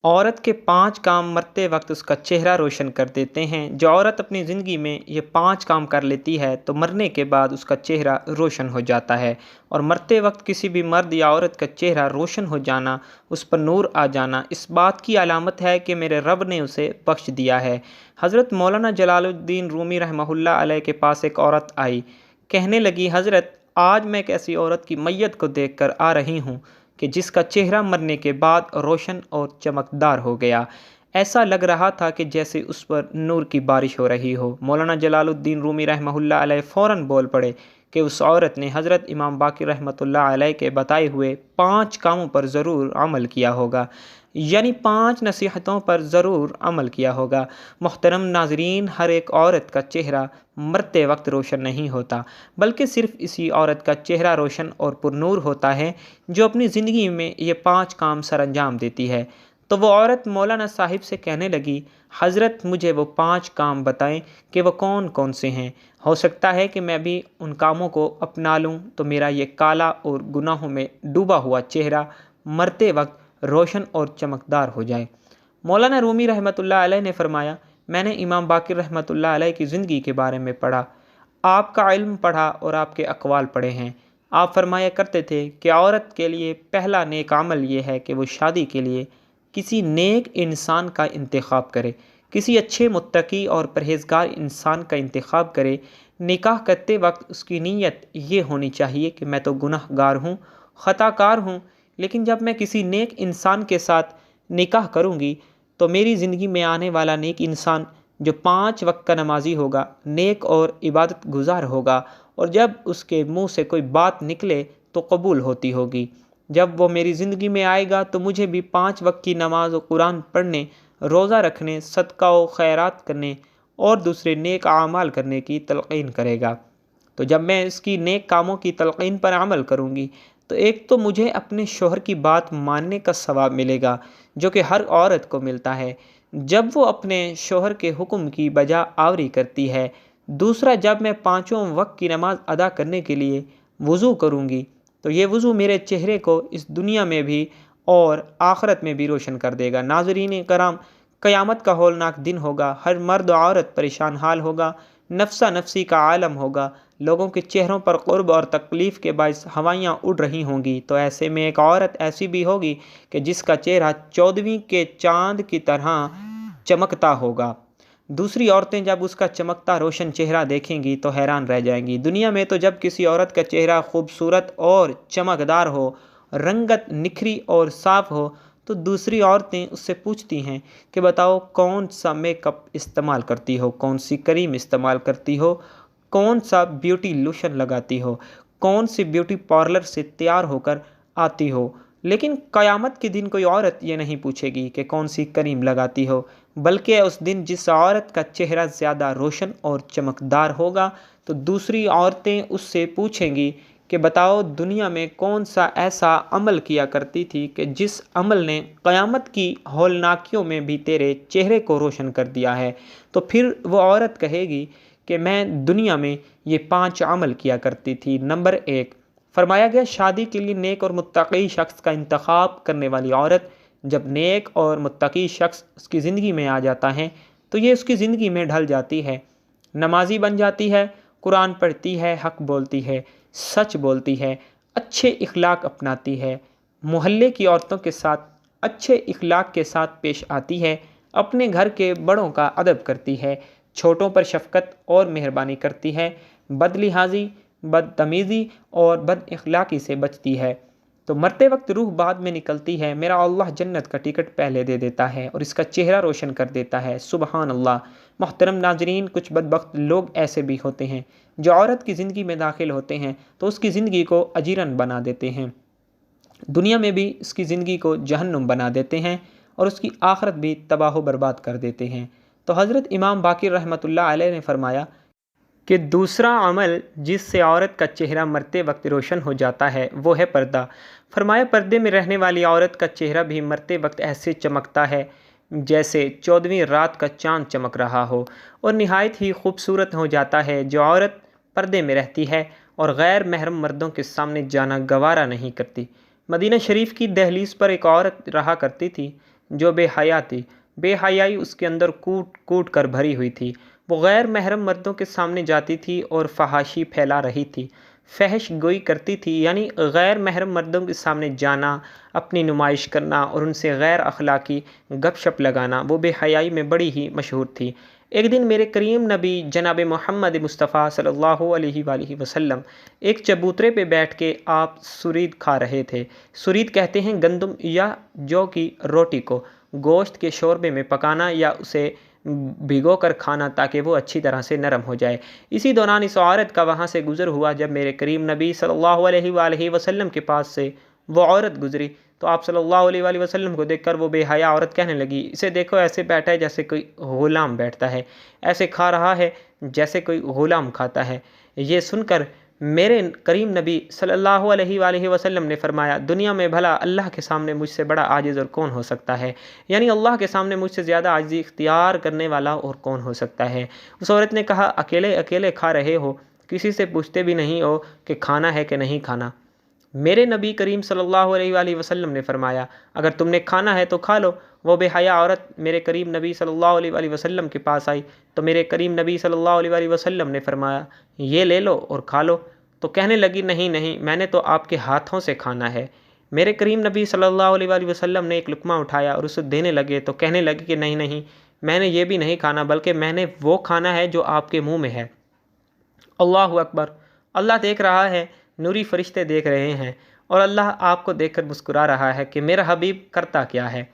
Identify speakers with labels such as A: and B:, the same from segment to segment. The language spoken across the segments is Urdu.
A: عورت کے 5 کام مرتے وقت اس کا چہرہ روشن کر دیتے ہیں۔ جو عورت اپنی زندگی میں یہ 5 کام کر لیتی ہے تو مرنے کے بعد اس کا چہرہ روشن ہو جاتا ہے، اور مرتے وقت کسی بھی مرد یا عورت کا چہرہ روشن ہو جانا، اس پر نور آ جانا، اس بات کی علامت ہے کہ میرے رب نے اسے بخش دیا ہے۔ حضرت مولانا جلال الدین رومی رحمہ اللہ علیہ کے پاس ایک عورت آئی، کہنے لگی، حضرت آج میں ایک ایسی عورت کی میت کو دیکھ کر آ رہی ہوں کہ جس کا چہرہ مرنے کے بعد روشن اور چمکدار ہو گیا، ایسا لگ رہا تھا کہ جیسے اس پر نور کی بارش ہو رہی ہو۔ مولانا جلال الدین رومی رحمہ اللہ علیہ فوراً بول پڑے کہ اس عورت نے حضرت امام باقر رحمۃ اللہ علیہ کے بتائے ہوئے 5 کاموں پر ضرور عمل کیا ہوگا، یعنی 5 نصیحتوں پر ضرور عمل کیا ہوگا۔ محترم ناظرین، ہر ایک عورت کا چہرہ مرتے وقت روشن نہیں ہوتا، بلکہ صرف اسی عورت کا چہرہ روشن اور پرنور ہوتا ہے جو اپنی زندگی میں یہ 5 کام سر انجام دیتی ہے۔ تو وہ عورت مولانا صاحب سے کہنے لگی، حضرت مجھے وہ 5 کام بتائیں کہ وہ کون کون سے ہیں، ہو سکتا ہے کہ میں بھی ان کاموں کو اپنا لوں تو میرا یہ کالا اور گناہوں میں ڈوبا ہوا چہرہ مرتے وقت روشن اور چمکدار ہو جائے۔ مولانا رومی رحمۃ اللہ علیہ نے فرمایا، میں نے امام باقر رحمۃ اللہ علیہ کی زندگی کے بارے میں پڑھا، آپ کا علم پڑھا اور آپ کے اقوال پڑھے ہیں۔ آپ فرمایا کرتے تھے کہ عورت کے لیے پہلا نیک عمل یہ ہے کہ وہ شادی کے لیے کسی نیک انسان کا انتخاب کرے، کسی اچھے متقی اور پرہیزگار انسان کا انتخاب کرے۔ نکاح کرتے وقت اس کی نیت یہ ہونی چاہیے کہ میں تو گناہ گار ہوں، خطا کار ہوں، لیکن جب میں کسی نیک انسان کے ساتھ نکاح کروں گی تو میری زندگی میں آنے والا نیک انسان جو 5 وقت کا نمازی ہوگا، نیک اور عبادت گزار ہوگا، اور جب اس کے منہ سے کوئی بات نکلے تو قبول ہوتی ہوگی۔ جب وہ میری زندگی میں آئے گا تو مجھے بھی 5 وقت کی نماز و قرآن پڑھنے، روزہ رکھنے، صدقہ و خیرات کرنے اور دوسرے نیک اعمال کرنے کی تلقین کرے گا۔ تو جب میں اس کی نیک کاموں کی تلقین پر عمل کروں گی تو ایک تو مجھے اپنے شوہر کی بات ماننے کا ثواب ملے گا جو کہ ہر عورت کو ملتا ہے جب وہ اپنے شوہر کے حکم کی بجا آوری کرتی ہے۔ دوسرا، جب میں 5 وقت کی نماز ادا کرنے کے لیے وضو کروں گی تو یہ وضو میرے چہرے کو اس دنیا میں بھی اور آخرت میں بھی روشن کر دے گا۔ ناظرین کرام، قیامت کا ہولناک دن ہوگا، ہر مرد و عورت پریشان حال ہوگا، نفسا نفسی کا عالم ہوگا، لوگوں کے چہروں پر قرب اور تکلیف کے باعث ہوائیاں اڑ رہی ہوں گی، تو ایسے میں ایک عورت ایسی بھی ہوگی کہ جس کا چہرہ 14ویں کے چاند کی طرح چمکتا ہوگا۔ دوسری عورتیں جب اس کا چمکتا روشن چہرہ دیکھیں گی تو حیران رہ جائیں گی۔ دنیا میں تو جب کسی عورت کا چہرہ خوبصورت اور چمکدار ہو، رنگت نکھری اور صاف ہو تو دوسری عورتیں اس سے پوچھتی ہیں کہ بتاؤ کون سا میک اپ استعمال کرتی ہو، کون سی کریم استعمال کرتی ہو، کون سا بیوٹی لوشن لگاتی ہو، کون سی بیوٹی پارلر سے تیار ہو کر آتی ہو۔ لیکن قیامت کے دن کوئی عورت یہ نہیں پوچھے گی کہ کون سی کریم لگاتی ہو، بلکہ اس دن جس عورت کا چہرہ زیادہ روشن اور چمکدار ہوگا تو دوسری عورتیں اس سے پوچھیں گی کہ بتاؤ دنیا میں کون سا ایسا عمل کیا کرتی تھی کہ جس عمل نے قیامت کی ہولناکیوں میں بھی تیرے چہرے کو روشن کر دیا ہے۔ تو پھر وہ عورت کہے گی کہ میں دنیا میں یہ 5 عمل کیا کرتی تھی۔ نمبر 1، فرمایا گیا شادی کے لیے نیک اور متقی شخص کا انتخاب کرنے والی عورت جب نیک اور متقی شخص اس کی زندگی میں آ جاتا ہے تو یہ اس کی زندگی میں ڈھل جاتی ہے، نمازی بن جاتی ہے، قرآن پڑھتی ہے، حق بولتی ہے، سچ بولتی ہے، اچھے اخلاق اپناتی ہے، محلے کی عورتوں کے ساتھ اچھے اخلاق کے ساتھ پیش آتی ہے، اپنے گھر کے بڑوں کا ادب کرتی ہے، چھوٹوں پر شفقت اور مہربانی کرتی ہے، بد لحاظی، بدتمیزی اور بد اخلاقی سے بچتی ہے۔ تو مرتے وقت روح بعد میں نکلتی ہے، میرا اللہ جنت کا ٹکٹ پہلے دے دیتا ہے اور اس کا چہرہ روشن کر دیتا ہے۔ سبحان اللہ۔ محترم ناظرین، کچھ بدبخت لوگ ایسے بھی ہوتے ہیں جو عورت کی زندگی میں داخل ہوتے ہیں تو اس کی زندگی کو اجیرن بنا دیتے ہیں، دنیا میں بھی اس کی زندگی کو جہنم بنا دیتے ہیں اور اس کی آخرت بھی تباہ و برباد کر دیتے ہیں۔ تو حضرت امام باقر رحمۃ اللہ علیہ نے فرمایا کہ دوسرا عمل جس سے عورت کا چہرہ مرتے وقت روشن ہو جاتا ہے وہ ہے پردہ۔ فرمایا پردے میں رہنے والی عورت کا چہرہ بھی مرتے وقت ایسے چمکتا ہے جیسے 14ویں رات کا چاند چمک رہا ہو، اور نہایت ہی خوبصورت ہو جاتا ہے۔ جو عورت پردے میں رہتی ہے اور غیر محرم مردوں کے سامنے جانا گوارا نہیں کرتی۔ مدینہ شریف کی دہلیز پر ایک عورت رہا کرتی تھی جو بے حیا تھی۔ بے حیائی اس کے اندر کوٹ کوٹ کر بھری ہوئی تھی۔ وہ غیر محرم مردوں کے سامنے جاتی تھی اور فحاشی پھیلا رہی تھی، فحش گوئی کرتی تھی، یعنی غیر محرم مردوں کے سامنے جانا، اپنی نمائش کرنا اور ان سے غیر اخلاقی گپ شپ لگانا، وہ بے حیائی میں بڑی ہی مشہور تھی۔ ایک دن میرے کریم نبی جناب محمد مصطفیٰ صلی اللہ علیہ وآلہ وسلم ایک چبوترے پہ بیٹھ کے آپ سرید کھا رہے تھے۔ سرید کہتے ہیں گندم یا جو کی روٹی کو گوشت کے شوربے میں پکانا یا اسے بھگو کر کھانا تاکہ وہ اچھی طرح سے نرم ہو جائے۔ اسی دوران اس عورت کا وہاں سے گزر ہوا۔ جب میرے کریم نبی صلی اللہ علیہ وآلہ وسلم کے پاس سے وہ عورت گزری تو آپ صلی اللہ علیہ وآلہ وسلم کو دیکھ کر وہ بے حیا عورت کہنے لگی، اسے دیکھو ایسے بیٹھا ہے جیسے کوئی غلام بیٹھتا ہے، ایسے کھا رہا ہے جیسے کوئی غلام کھاتا ہے۔ یہ سن کر میرے کریم نبی صلی اللہ علیہ وآلہ وسلم نے فرمایا، دنیا میں بھلا اللہ کے سامنے مجھ سے بڑا عاجز اور کون ہو سکتا ہے؟ یعنی اللہ کے سامنے مجھ سے زیادہ عاجزی اختیار کرنے والا اور کون ہو سکتا ہے؟ اس عورت نے کہا، اکیلے اکیلے کھا رہے ہو، کسی سے پوچھتے بھی نہیں ہو کہ کھانا ہے کہ نہیں کھانا۔ میرے نبی کریم صلی اللہ علیہ وآلہ وسلم نے فرمایا، اگر تم نے کھانا ہے تو کھا لو۔ وہ بے حیا عورت میرے کریم نبی صلی اللہ علیہ وآلہ وسلم کے پاس آئی تو میرے کریم نبی صلی اللہ علیہ وآلہ وسلم نے فرمایا، یہ لے لو اور کھا لو۔ تو کہنے لگی، نہیں نہیں، میں نے تو آپ کے ہاتھوں سے کھانا ہے۔ میرے کریم نبی صلی اللہ علیہ وآلہ وسلم نے ایک لقمہ اٹھایا اور اسے دینے لگے تو کہنے لگی کہ نہیں نہیں، میں نے یہ بھی نہیں کھانا، بلکہ میں نے وہ کھانا ہے جو آپ کے منہ میں ہے۔ اللہ اکبر! اللہ دیکھ رہا ہے، نوری فرشتے دیکھ رہے ہیں، اور اللہ آپ کو دیکھ کر مسکرا رہا ہے کہ میرا حبیب کرتا کیا ہے۔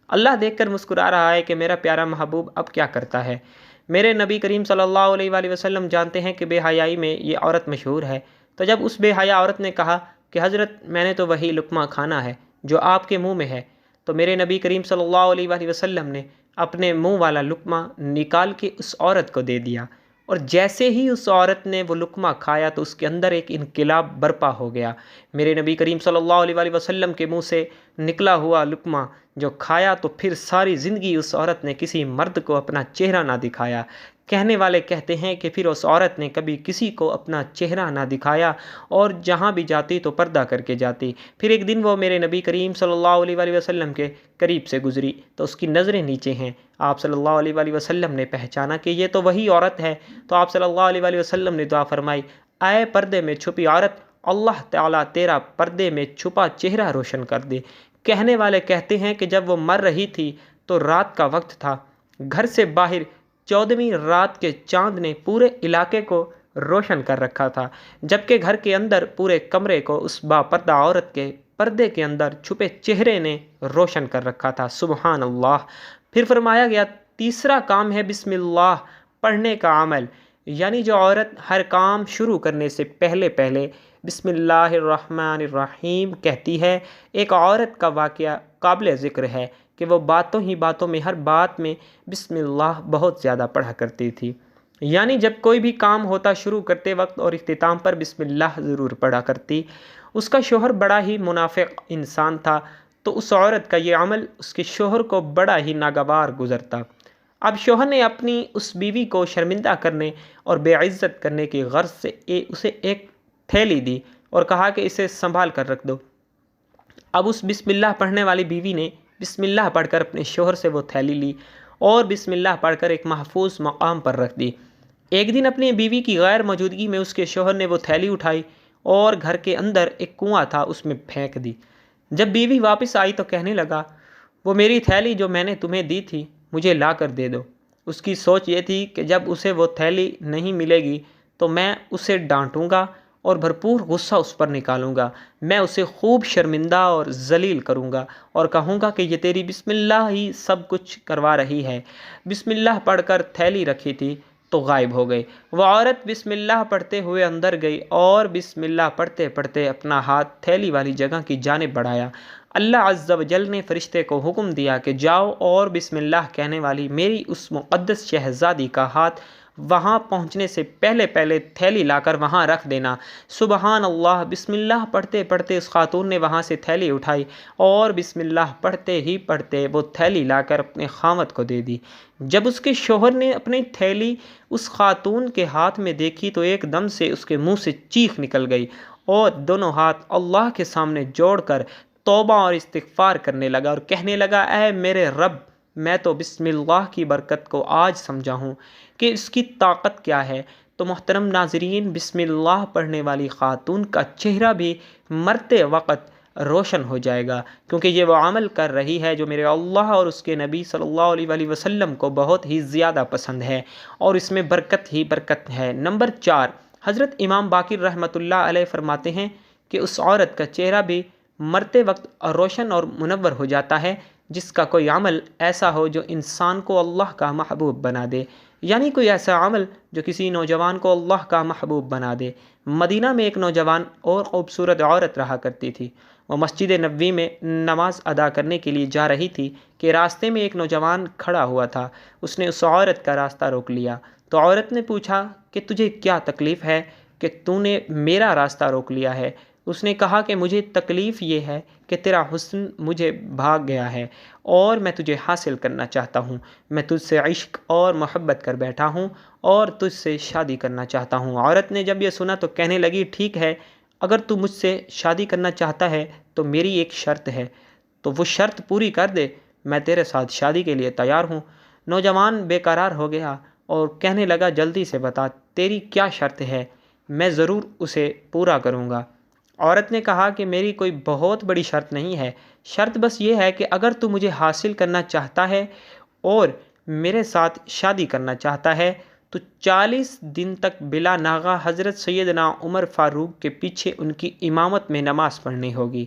A: اللہ دیکھ کر مسکرا رہا ہے کہ میرا پیارا محبوب اب کیا کرتا ہے۔ میرے نبی کریم صلی اللہ علیہ وآلہ وسلم جانتے ہیں کہ بے حیائی میں یہ عورت مشہور ہے، تو جب اس بے حیا عورت نے کہا کہ حضرت میں نے تو وہی لقمہ کھانا ہے جو آپ کے منہ میں ہے، تو میرے نبی کریم صلی اللہ علیہ وآلہ وسلم نے اپنے منہ والا لقمہ نکال کے اس عورت کو دے دیا، اور جیسے ہی اس عورت نے وہ لقمہ کھایا تو اس کے اندر ایک انقلاب برپا ہو گیا۔ میرے نبی کریم صلی اللہ علیہ وآلہ وسلم کے منہ سے نکلا ہوا لقمہ جو کھایا تو پھر ساری زندگی اس عورت نے کسی مرد کو اپنا چہرہ نہ دکھایا۔ کہنے والے کہتے ہیں کہ پھر اس عورت نے کبھی کسی کو اپنا چہرہ نہ دکھایا اور جہاں بھی جاتی تو پردہ کر کے جاتی۔ پھر ایک دن وہ میرے نبی کریم صلی اللہ علیہ وآلہ وسلم کے قریب سے گزری تو اس کی نظریں نیچے ہیں۔ آپ صلی اللہ علیہ وآلہ وسلم نے پہچانا کہ یہ تو وہی عورت ہے، تو آپ صلی اللہ علیہ وآلہ وسلم نے دعا فرمائی، اے پردے میں چھپی عورت، اللہ تعالیٰ تیرا پردے میں چھپا چہرہ روشن کر دے۔ کہنے والے کہتے ہیں کہ جب وہ مر رہی تھی تو رات کا وقت تھا، گھر سے باہر 14ویں رات کے چاند نے پورے علاقے کو روشن کر رکھا تھا، جبکہ گھر کے اندر پورے کمرے کو اس با پردہ عورت کے پردے کے اندر چھپے چہرے نے روشن کر رکھا تھا۔ سبحان اللہ! پھر فرمایا گیا تیسرا کام ہے بسم اللہ پڑھنے کا عمل، یعنی جو عورت ہر کام شروع کرنے سے پہلے بسم اللہ الرحمن الرحیم کہتی ہے۔ ایک عورت کا واقعہ قابل ذکر ہے کہ وہ باتوں ہی باتوں میں ہر بات میں بسم اللہ بہت زیادہ پڑھا کرتی تھی، یعنی جب کوئی بھی کام ہوتا شروع کرتے وقت اور اختتام پر بسم اللہ ضرور پڑھا کرتی۔ اس کا شوہر بڑا ہی منافق انسان تھا، تو اس عورت کا یہ عمل اس کے شوہر کو بڑا ہی ناگوار گزرتا۔ اب شوہر نے اپنی اس بیوی کو شرمندہ کرنے اور بے عزت کرنے کی غرض سے اسے ایک تھیلی دی اور کہا کہ اسے سنبھال کر رکھ دو۔ اب اس بسم اللہ پڑھنے والی بیوی نے بسم اللہ پڑھ کر اپنے شوہر سے وہ تھیلی لی اور بسم اللہ پڑھ کر ایک محفوظ مقام پر رکھ دی۔ ایک دن اپنی بیوی کی غیر موجودگی میں اس کے شوہر نے وہ تھیلی اٹھائی اور گھر کے اندر ایک کنواں تھا اس میں پھینک دی۔ جب بیوی واپس آئی تو کہنے لگا، وہ میری تھیلی جو میں نے تمہیں دی تھی مجھے لا کر دے دو۔ اس کی سوچ یہ تھی کہ جب اسے وہ تھیلی نہیں ملے گی تو میں اسے ڈانٹوں گا اور بھرپور غصہ اس پر نکالوں گا، میں اسے خوب شرمندہ اور ذلیل کروں گا اور کہوں گا کہ یہ تیری بسم اللہ ہی سب کچھ کروا رہی ہے۔ بسم اللہ پڑھ کر تھیلی رکھی تھی تو غائب ہو گئی۔ وہ عورت بسم اللہ پڑھتے ہوئے اندر گئی اور بسم اللہ پڑھتے پڑھتے اپنا ہاتھ تھیلی والی جگہ کی جانب بڑھایا۔ اللہ عز و جل نے فرشتے کو حکم دیا کہ جاؤ اور بسم اللہ کہنے والی میری اس مقدس شہزادی کا ہاتھ وہاں پہنچنے سے پہلے تھیلی لا کر وہاں رکھ دینا۔ سبحان اللہ! بسم اللہ پڑھتے پڑھتے اس خاتون نے وہاں سے تھیلی اٹھائی اور بسم اللہ پڑھتے ہی پڑھتے وہ تھیلی لا کر اپنے خاوند کو دے دی۔ جب اس کے شوہر نے اپنی تھیلی اس خاتون کے ہاتھ میں دیکھی تو ایک دم سے اس کے منہ سے چیخ نکل گئی اور دونوں ہاتھ اللہ کے سامنے جوڑ کر توبہ اور استغفار کرنے لگا اور کہنے لگا اے میرے رب، میں تو بسم اللہ کی برکت کو آج سمجھا ہوں کہ اس کی طاقت کیا ہے۔ تو محترم ناظرین، بسم اللہ پڑھنے والی خاتون کا چہرہ بھی مرتے وقت روشن ہو جائے گا، کیونکہ یہ وہ عمل کر رہی ہے جو میرے اللہ اور اس کے نبی صلی اللہ علیہ وآلہ وسلم کو بہت ہی زیادہ پسند ہے، اور اس میں برکت ہی برکت ہے۔ نمبر 4، حضرت امام باقر رحمۃ اللہ علیہ فرماتے ہیں کہ اس عورت کا چہرہ بھی مرتے وقت روشن اور منور ہو جاتا ہے جس کا کوئی عمل ایسا ہو جو انسان کو اللہ کا محبوب بنا دے، یعنی کوئی ایسا عمل جو کسی نوجوان کو اللہ کا محبوب بنا دے۔ مدینہ میں ایک نوجوان اور خوبصورت عورت رہا کرتی تھی۔ وہ مسجد نبوی میں نماز ادا کرنے کے لیے جا رہی تھی کہ راستے میں ایک نوجوان کھڑا ہوا تھا۔ اس نے اس عورت کا راستہ روک لیا تو عورت نے پوچھا کہ تجھے کیا تکلیف ہے کہ تو نے میرا راستہ روک لیا ہے؟ اس نے کہا کہ مجھے تکلیف یہ ہے کہ تیرا حسن مجھے بھاگ گیا ہے اور میں تجھے حاصل کرنا چاہتا ہوں۔ میں تجھ سے عشق اور محبت کر بیٹھا ہوں اور تجھ سے شادی کرنا چاہتا ہوں۔ عورت نے جب یہ سنا تو کہنے لگی ٹھیک ہے، اگر تو مجھ سے شادی کرنا چاہتا ہے تو میری ایک شرط ہے، تو وہ شرط پوری کر دے، میں تیرے ساتھ شادی کے لیے تیار ہوں۔ نوجوان بے قرار ہو گیا اور کہنے لگا جلدی سے بتا تیری کیا شرط ہے، میں ضرور اسے پورا کروں گا۔ عورت نے کہا کہ میری کوئی بہت بڑی شرط نہیں ہے، شرط بس یہ ہے کہ اگر تو مجھے حاصل کرنا چاہتا ہے اور میرے ساتھ شادی کرنا چاہتا ہے تو 40 دن تک بلا ناغہ حضرت سیدنا عمر فاروق کے پیچھے ان کی امامت میں نماز پڑھنی ہوگی۔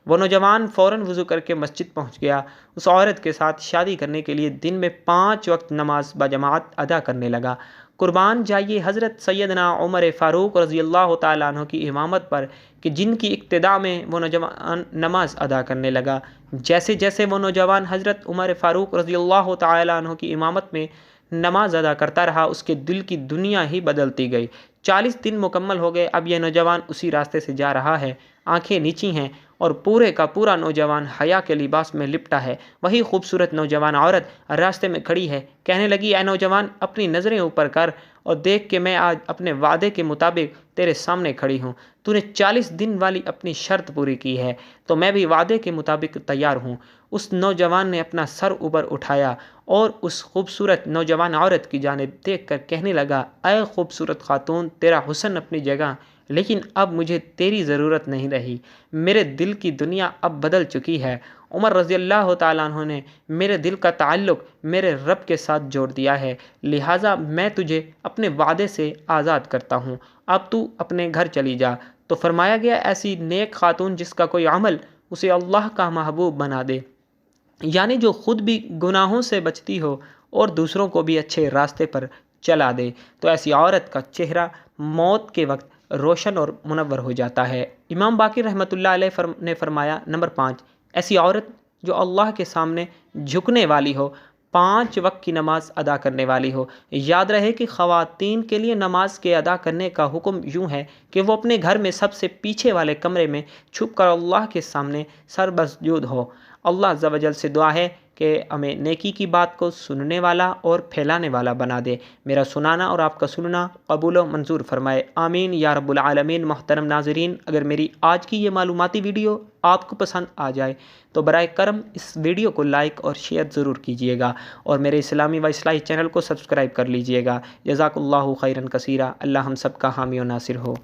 A: وہ نوجوان فوراً وضو کر کے مسجد پہنچ گیا، اس عورت کے ساتھ شادی کرنے کے لیے دن میں 5 وقت نماز بجماعت ادا کرنے لگا۔ قربان جائیے حضرت سیدنا عمر فاروق رضی اللہ تعالیٰ عنہ کی امامت پر کہ جن کی اقتداء میں وہ نوجوان نماز ادا کرنے لگا۔ جیسے جیسے وہ نوجوان حضرت عمر فاروق رضی اللہ تعالیٰ عنہ کی امامت میں نماز ادا کرتا رہا، اس کے دل کی دنیا ہی بدلتی گئی۔ 40 دن مکمل ہو گئے، اب یہ نوجوان اسی راستے سے جا رہا ہے، آنکھیں نیچی ہیں اور پورے کا پورا نوجوان حیا کے لباس میں لپٹا ہے۔ وہی خوبصورت نوجوان عورت راستے میں کھڑی ہے، کہنے لگی اے نوجوان، اپنی نظریں اوپر کر اور دیکھ کہ میں آج اپنے وعدے کے مطابق تیرے سامنے کھڑی ہوں۔ تو نے 40 دن والی اپنی شرط پوری کی ہے تو میں بھی وعدے کے مطابق تیار ہوں۔ اس نوجوان نے اپنا سر اوپر اٹھایا اور اس خوبصورت نوجوان عورت کی جانب دیکھ کر کہنے لگا اے خوبصورت خاتون، تیرا حسن اپنی جگہ، لیکن اب مجھے تیری ضرورت نہیں رہی، میرے دل کی دنیا اب بدل چکی ہے۔ عمر رضی اللہ تعالیٰ عنہ نے میرے دل کا تعلق میرے رب کے ساتھ جوڑ دیا ہے، لہٰذا میں تجھے اپنے وعدے سے آزاد کرتا ہوں، اب تو اپنے گھر چلی جا۔ تو فرمایا گیا ایسی نیک خاتون جس کا کوئی عمل اسے اللہ کا محبوب بنا دے، یعنی جو خود بھی گناہوں سے بچتی ہو اور دوسروں کو بھی اچھے راستے پر چلا دے، تو ایسی عورت کا چہرہ موت کے وقت روشن اور منور ہو جاتا ہے۔ امام باقر رحمۃ اللہ علیہ نے فرمایا نمبر 5، ایسی عورت جو اللہ کے سامنے جھکنے والی ہو، 5 وقت کی نماز ادا کرنے والی ہو۔ یاد رہے کہ خواتین کے لیے نماز کے ادا کرنے کا حکم یوں ہے کہ وہ اپنے گھر میں سب سے پیچھے والے کمرے میں چھپ کر اللہ کے سامنے سر مسجود ہو۔ اللہ عز و جل سے دعا ہے کہ ہمیں نیکی کی بات کو سننے والا اور پھیلانے والا بنا دے، میرا سنانا اور آپ کا سننا قبول و منظور فرمائے، آمین یا رب العالمین۔ محترم ناظرین، اگر میری آج کی یہ معلوماتی ویڈیو آپ کو پسند آ جائے تو برائے کرم اس ویڈیو کو لائک اور شیئر ضرور کیجیے گا اور میرے اسلامی و اصلاحی چینل کو سبسکرائب کر لیجیے گا۔ جزاک اللہ خیرا کثیرا، اللہ ہم سب کا حامی و ناصر ہو۔